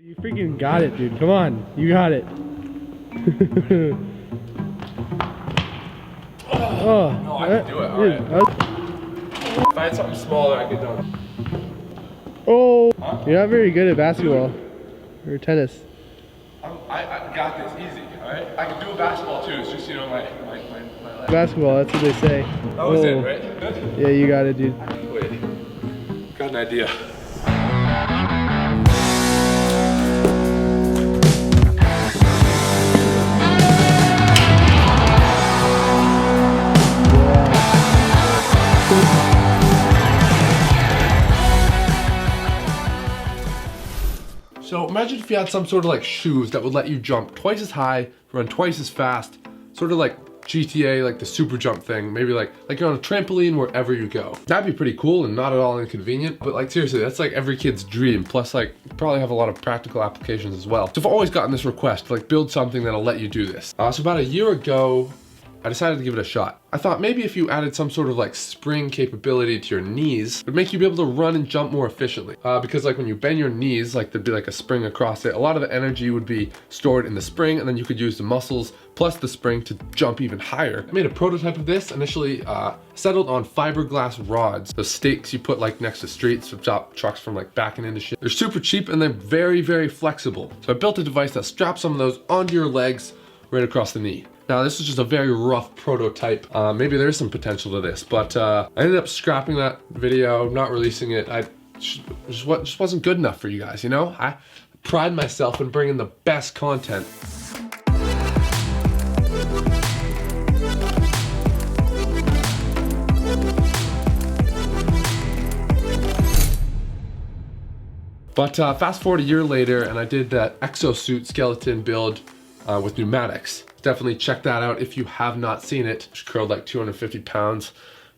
You freaking got it, dude. Come on. You got it. Oh. No, I can do it. Alright. If I had something smaller, I could dunk. Oh. Huh? You're not very good at basketball. Or tennis. I got this easy, alright? I can do a basketball too. It's just, you know, my leg. Basketball, that's what they say. That was it, right? Good? Yeah, you got it, dude. Wait. Got an idea. So imagine if you had some sort of like shoes that would let you jump twice as high, run twice as fast, sort of like GTA, like the super jump thing, maybe like you're on a trampoline wherever you go. That'd be pretty cool and not at all inconvenient, but like seriously, that's like every kid's dream. Plus like you probably have a lot of practical applications as well. So I've always gotten this request to like build something that'll let you do this. So about a year ago, I decided to give it a shot. I thought maybe if you added some sort of like spring capability to your knees, it would make you be able to run and jump more efficiently. Because like when you bend your knees, like there'd be like a spring across it, a lot of the energy would be stored in the spring, and then you could use the muscles plus the spring to jump even higher. I made a prototype of this, initially settled on fiberglass rods, those stakes you put like next to streets to stop trucks from like backing into shit. They're super cheap and they're very, very flexible. So I built a device that straps some of those onto your legs right across the knee. Now this is just a very rough prototype. Maybe there's some potential to this, but I ended up scrapping that video, not releasing it. Just wasn't good enough for you guys, you know? I pride myself in bringing the best content. But fast forward a year later, and I did that exosuit skeleton build with pneumatics. Definitely check that out if you have not seen it. She curled like 250 pounds,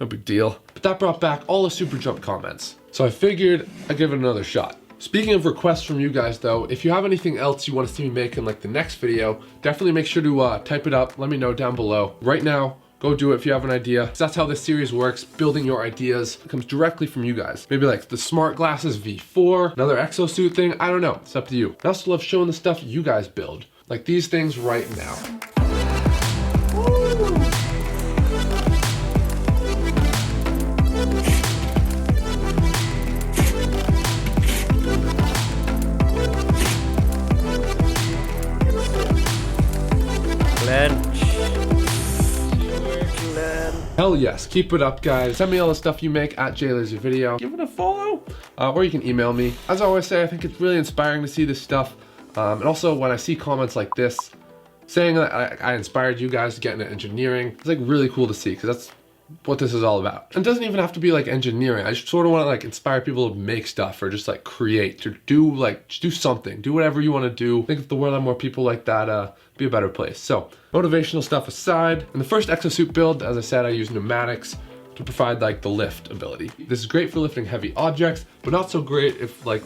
no big deal. But that brought back all the super jump comments. So I figured I'd give it another shot. Speaking of requests from you guys though, if you have anything else you want to see me make in like the next video, definitely make sure to type it up, let me know down below. Right now, go do it if you have an idea. That's how this series works, building your ideas. It comes directly from you guys. Maybe like the smart glasses V4, another exosuit thing, I don't know, it's up to you. I also love showing the stuff you guys build. Like these things right now. Hell yes, keep it up guys. Send me all the stuff you make at Jlaservideo. Give it a follow, or you can email me. As I always say, I think it's really inspiring to see this stuff. And also when I see comments like this, saying that I inspired you guys to get into engineering, it's like really cool to see because that's what this is all about. And it doesn't even have to be like engineering. I just sort of want to like inspire people to make stuff or just like create or just do something. Do whatever you want to do. I think if the world had more people like that, be a better place. So motivational stuff aside, in the first exosuit build, as I said, I used pneumatics to provide like the lift ability. This is great for lifting heavy objects, but not so great if like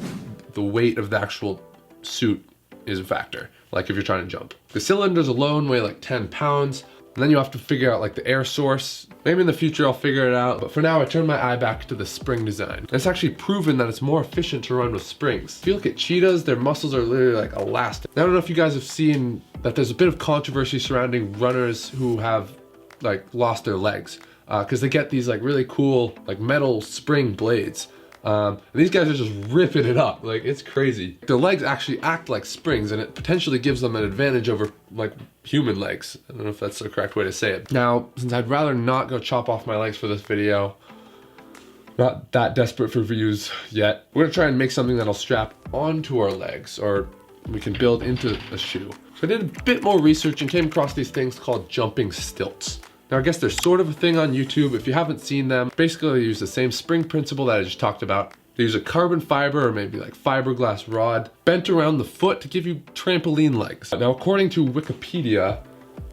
the weight of the actual suit is a factor, like if you're trying to jump. The cylinders alone weigh like 10 pounds, and then you have to figure out like the air source. Maybe in the future I'll figure it out, but for now I turned my eye back to the spring design. And it's actually proven that it's more efficient to run with springs. If you look at cheetahs, their muscles are literally like elastic. Now, I don't know if you guys have seen that there's a bit of controversy surrounding runners who have like lost their legs, because they get these like really cool like metal spring blades. And these guys are just ripping it up, like it's crazy. Their legs actually act like springs, and it potentially gives them an advantage over like human legs. I don't know if that's the correct way to say it. Now, since I'd rather not go chop off my legs for this video, not that desperate for views yet, we're gonna try and make something that'll strap onto our legs, or we can build into a shoe. So I did a bit more research and came across these things called jumping stilts. Now I guess there's sort of a thing on YouTube. If you haven't seen them, basically they use the same spring principle that I just talked about. They use a carbon fiber or maybe like fiberglass rod bent around the foot to give you trampoline legs. Now according to Wikipedia,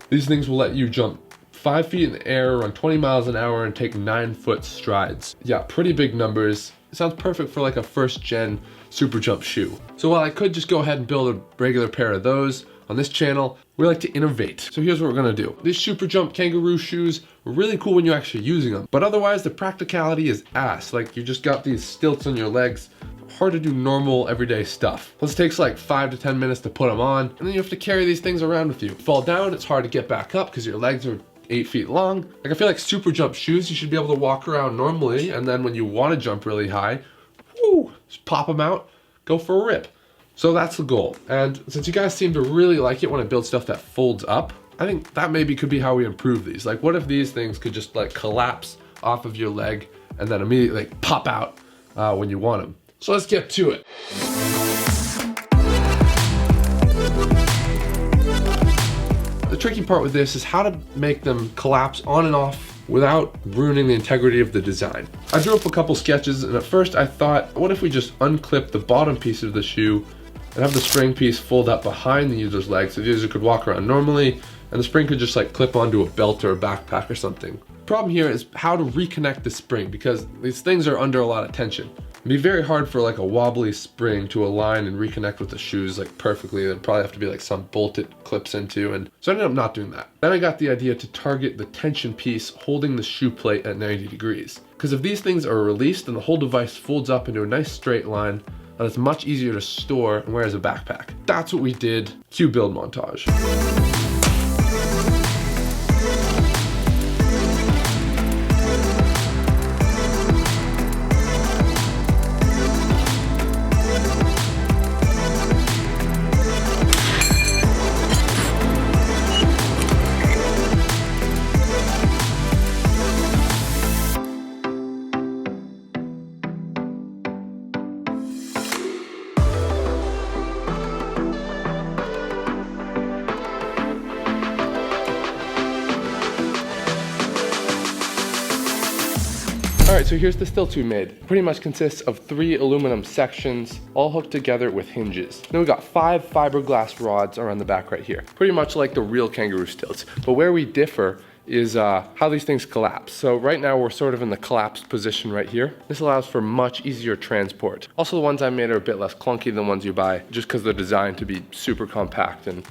these things will let you jump 5 feet in the air, run 20 miles an hour, and take 9-foot strides. Yeah, pretty big numbers. It sounds perfect for like a first gen super jump shoe. So while I could just go ahead and build a regular pair of those, on this channel, we like to innovate. So here's what we're gonna do. These super jump kangaroo shoes are really cool when you're actually using them, but otherwise the practicality is ass. Like you just got these stilts on your legs hard to do normal everyday stuff. Plus it takes like 5 to 10 minutes to put them on, and then you have to carry these things around with you. Fall down, it's hard to get back up because your legs are 8 feet long. Like I feel like super jump shoes, you should be able to walk around normally, and then when you want to jump really high, whoo, just pop them out, go for a rip. So that's the goal. And since you guys seem to really like it when I build stuff that folds up, I think that maybe could be how we improve these. Like what if these things could just like collapse off of your leg and then immediately like pop out when you want them. So let's get to it. The tricky part with this is how to make them collapse on and off without ruining the integrity of the design. I drew up a couple sketches, and at first I thought, what if we just unclip the bottom piece of the shoe and have the spring piece fold up behind the user's leg so the user could walk around normally, and the spring could just like clip onto a belt or a backpack or something. The problem here is how to reconnect the spring, because these things are under a lot of tension. It'd be very hard for like a wobbly spring to align and reconnect with the shoes like perfectly. There'd probably have to be like some bolt it clips into, and so I ended up not doing that. Then I got the idea to target the tension piece holding the shoe plate at 90 degrees. Because if these things are released, then the whole device folds up into a nice straight line, and it's much easier to store and wear as a backpack. That's what we did. Cue build montage. Alright, so here's the stilts we made. Pretty much consists of 3 aluminum sections, all hooked together with hinges. Then we got 5 fiberglass rods around the back right here. Pretty much like the real kangaroo stilts. But where we differ is how these things collapse. So right now we're sort of in the collapsed position right here. This allows for much easier transport. Also the ones I made are a bit less clunky than the ones you buy, just because they're designed to be super compact and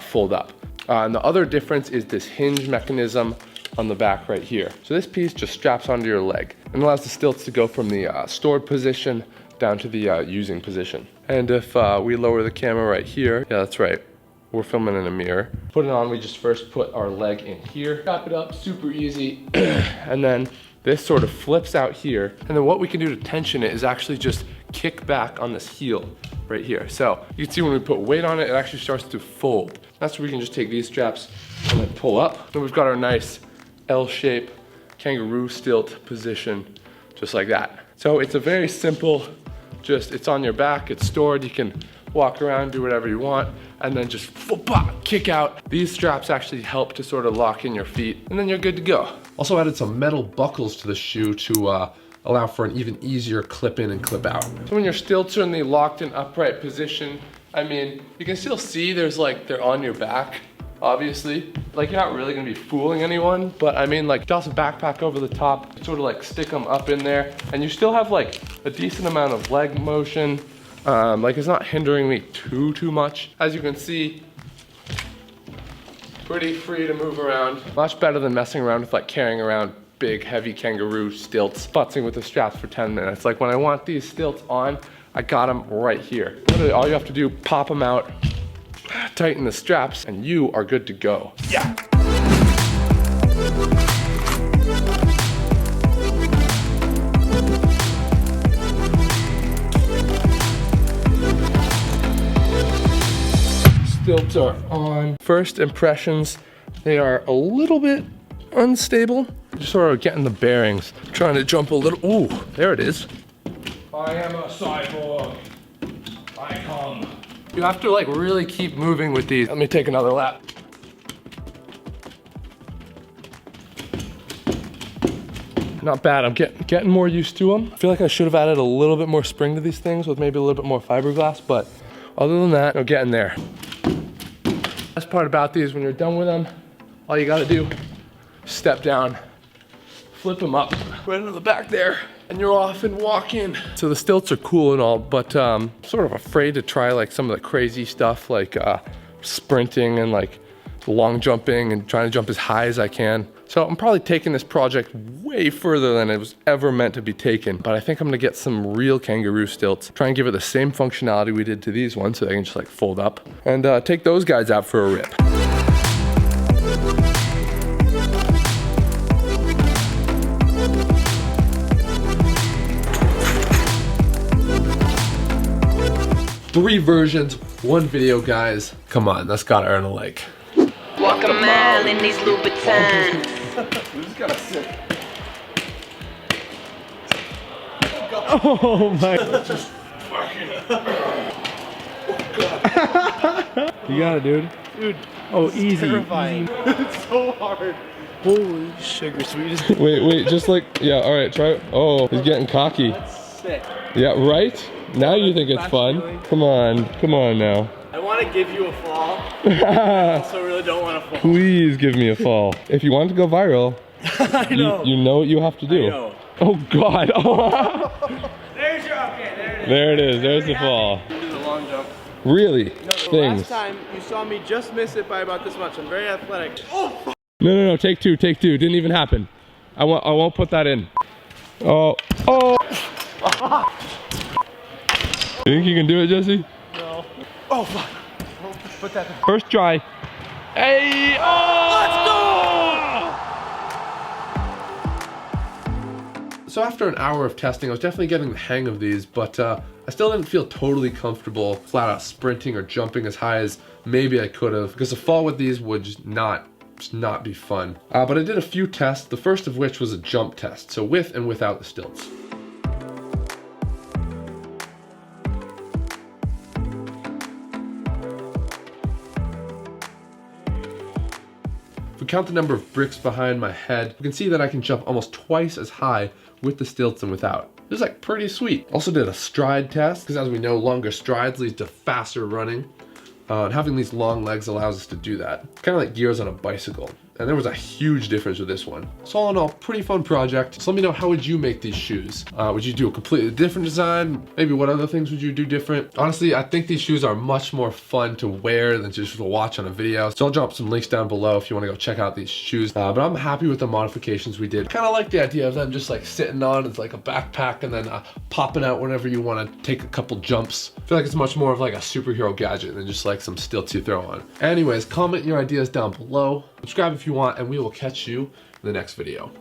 fold up. And the other difference is this hinge mechanism on the back right here. So this piece just straps onto your leg and allows the stilts to go from the stored position down to the using position. And if we lower the camera right here, yeah, that's right, we're filming in a mirror. Put it on, we just first put our leg in here, wrap it up, super easy, and then this sort of flips out here. And then what we can do to tension it is actually just kick back on this heel right here. So you can see when we put weight on it, it actually starts to fold. That's where we can just take these straps and then pull up. Then we've got our nice L-shape kangaroo stilt position, just like that. So it's a very simple, just it's on your back, it's stored, you can walk around, do whatever you want, and then just kick out. These straps actually help to sort of lock in your feet, and then you're good to go. Also added some metal buckles to the shoe to allow for an even easier clip in and clip out. So when your stilts are in the locked and upright position, I mean, you can still see there's like, they're on your back, obviously. Like you're not really gonna be fooling anyone, but I mean like toss a backpack over the top, sort of like stick them up in there, and you still have like a decent amount of leg motion. Like it's not hindering me too much. As you can see, pretty free to move around. Much better than messing around with like carrying around big heavy kangaroo stilts, futzing with the straps for 10 minutes. Like when I want these stilts on, I got them right here. Literally all you have to do, pop them out, tighten the straps, and you are good to go. Yeah. Stilts are on. First impressions, they are a little bit unstable. Just sort of getting the bearings. Trying to jump a little, ooh, there it is. I am a cyborg. I come. You have to like really keep moving with these. Let me take another lap. Not bad, I'm getting more used to them. I feel like I should have added a little bit more spring to these things with maybe a little bit more fiberglass, but other than that, I'm getting there. Best part about these, when you're done with them, all you gotta do, step down, flip them up, right into the back there, and you're off and walk in. So the stilts are cool and all, but sort of afraid to try like some of the crazy stuff like sprinting and like long jumping and trying to jump as high as I can. So I'm probably taking this project way further than it was ever meant to be taken, but I think I'm gonna get some real kangaroo stilts, try and give it the same functionality we did to these ones so they can just like fold up, and take those guys out for a rip. Three versions, one video, guys. Come on, that's gotta earn a like. Walk a mile in these Louboutins. We just gotta sit. Oh my. You got it, dude. Dude, Oh, easy. terrifying. It's so hard. Holy sugar sweet. Wait, just like, yeah, all right, try it. Oh, he's getting cocky. Sick. Yeah, right? Now you think it's fun. Come on now. I want to give you a fall. I also really don't want to fall. Please give me a fall. If you want to go viral, I know. you know what you have to do. I know. Oh God. There's your, okay, There it is, there's the fall. This is a long jump. Really? No, Things. last time you saw me just miss it by about this much. I'm very athletic. Oh! No, take two. Didn't even happen. I won't put that in. Oh. You think you can do it, Jesse? No. Oh, fuck. Put that in. First try. Hey! Oh! Let's go! So after an hour of testing, I was definitely getting the hang of these, but I still didn't feel totally comfortable flat out sprinting or jumping as high as maybe I could have, because a fall with these would just not be fun. But I did a few tests, the first of which was a jump test, so with and without the stilts. If we count the number of bricks behind my head, we can see that I can jump almost twice as high with the stilts and without. It was like pretty sweet. Also did a stride test, because as we know, longer strides leads to faster running. And having these long legs allows us to do that. Kind of like gears on a bicycle. And there was a huge difference with this one. So all in all, pretty fun project. So let me know, how would you make these shoes? Would you do a completely different design? Maybe what other things would you do different? Honestly, I think these shoes are much more fun to wear than just to watch on a video. So I'll drop some links down below if you want to go check out these shoes. But I'm happy with the modifications we did. Kind of like the idea of them just like sitting on, it's like a backpack, and then popping out whenever you want to take a couple jumps. I feel like it's much more of like a superhero gadget than just like some stilts you throw on. Anyways, comment your ideas down below. Subscribe if you want, and we will catch you in the next video.